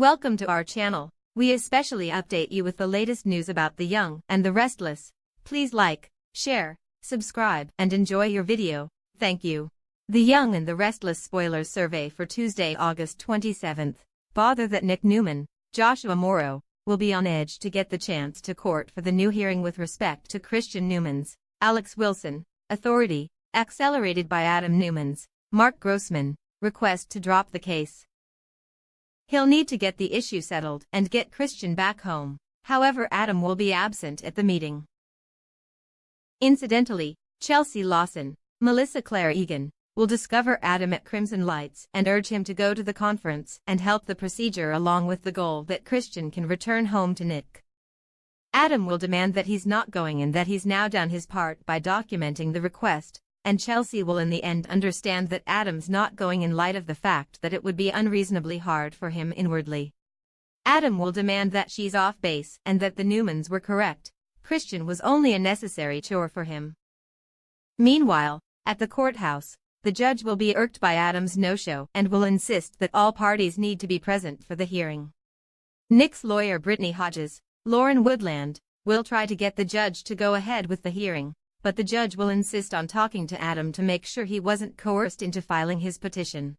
Welcome to our channel. We especially update you with the latest news about the young and the restless. Please like, share, subscribe, and enjoy your video. Thank you. The Young and the Restless Spoilers Survey for Tuesday, August 27th. Bother that Nick Newman, Joshua Morrow, will be on edge to get the chance to court for the new hearing with respect to Christian Newman's, Alex Wilson, authority, accelerated by Adam Newman's, Mark Grossman, request to drop the case. He'll need to get the issue settled and get Christian back home. However, Adam will be absent at the meeting. Incidentally, Chelsea Lawson, Melissa Claire Egan, will discover Adam at Crimson Lights and urge him to go to the conference and help the procedure, along with the goal that Christian can return home to Nick. Adam will demand that he's not going and that he's now done his part by documenting the request, and Chelsea will in the end understand that Adam's not going in light of the fact that it would be unreasonably hard for him inwardly. Adam will demand that she's off base and that the Newmans were correct. Christian was only a necessary chore for him. Meanwhile, at the courthouse, the judge will be irked by Adam's no-show and will insist that all parties need to be present for the hearing. Nick's lawyer Brittany Hodges, Lauren Woodland, will try to get the judge to go ahead with the hearing, but the judge will insist on talking to Adam to make sure he wasn't coerced into filing his petition.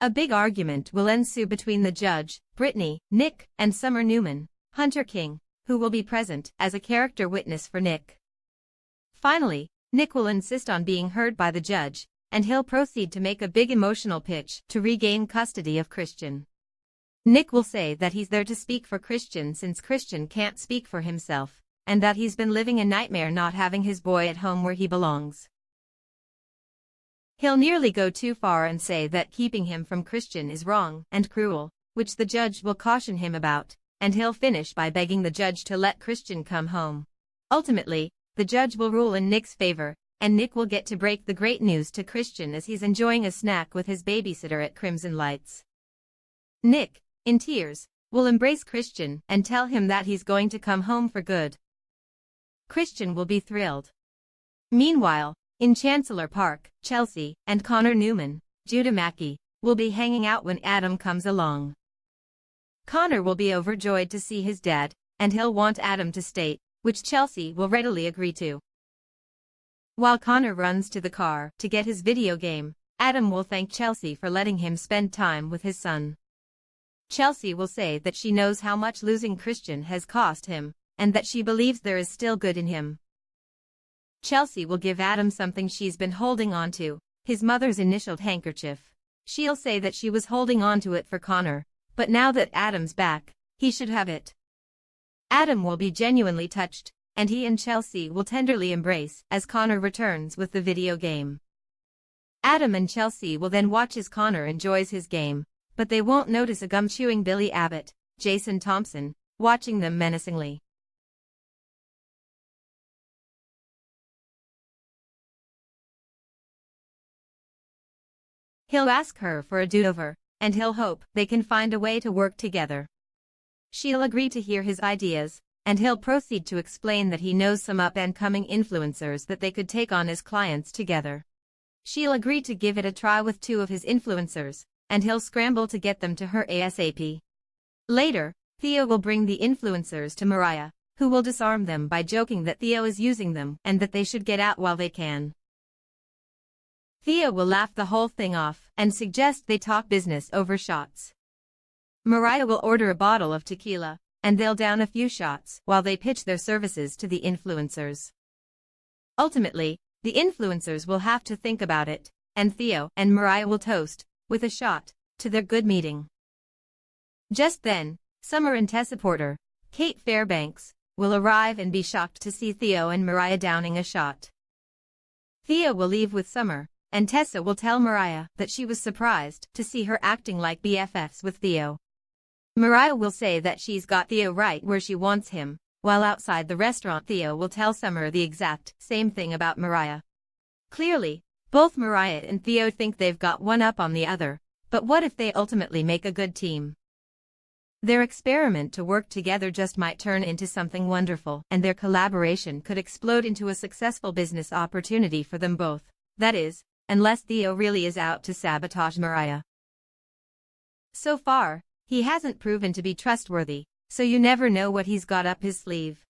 A big argument will ensue between the judge, Brittany, Nick, and Summer Newman, Hunter King, who will be present as a character witness for Nick. Finally, Nick will insist on being heard by the judge, and he'll proceed to make a big emotional pitch to regain custody of Christian. Nick will say that he's there to speak for Christian since Christian can't speak for himself, and that he's been living a nightmare not having his boy at home where he belongs. He'll nearly go too far and say that keeping him from Christian is wrong and cruel, which the judge will caution him about, and he'll finish by begging the judge to let Christian come home. Ultimately, the judge will rule in Nick's favor, and Nick will get to break the great news to Christian as he's enjoying a snack with his babysitter at Crimson Lights. Nick, in tears, will embrace Christian and tell him that he's going to come home for good. Christian will be thrilled. Meanwhile, in Chancellor Park, Chelsea and Connor Newman, Judah Mackey, will be hanging out when Adam comes along. Connor will be overjoyed to see his dad, and he'll want Adam to stay, which Chelsea will readily agree to. While Connor runs to the car to get his video game, Adam will thank Chelsea for letting him spend time with his son. Chelsea will say that she knows how much losing Christian has cost him, and that she believes there is still good in him. Chelsea will give Adam something she's been holding on to, his mother's initialed handkerchief. She'll say that she was holding on to it for Connor, but now that Adam's back, he should have it. Adam will be genuinely touched, and he and Chelsea will tenderly embrace as Connor returns with the video game. Adam and Chelsea will then watch as Connor enjoys his game, but they won't notice a gum-chewing Billy Abbott, Jason Thompson, watching them menacingly. He'll ask her for a do-over, and he'll hope they can find a way to work together. She'll agree to hear his ideas, and he'll proceed to explain that he knows some up-and-coming influencers that they could take on as clients together. She'll agree to give it a try with two of his influencers, and he'll scramble to get them to her ASAP. Later, Theo will bring the influencers to Mariah, who will disarm them by joking that Theo is using them and that they should get out while they can. Theo will laugh the whole thing off and suggest they talk business over shots. Mariah will order a bottle of tequila, and they'll down a few shots while they pitch their services to the influencers. Ultimately, the influencers will have to think about it, and Theo and Mariah will toast, with a shot, to their good meeting. Just then, Summer and Tessa Porter, Kate Fairbanks, will arrive and be shocked to see Theo and Mariah downing a shot. Theo will leave with Summer, and Tessa will tell Mariah that she was surprised to see her acting like BFFs with Theo. Mariah will say that she's got Theo right where she wants him, while outside the restaurant Theo will tell Summer the exact same thing about Mariah. Clearly, both Mariah and Theo think they've got one up on the other, but what if they ultimately make a good team? Their experiment to work together just might turn into something wonderful, and their collaboration could explode into a successful business opportunity for them both. That is, unless Theo really is out to sabotage Mariah. So far, He hasn't proven to be trustworthy, so you never know what he's got up his sleeve.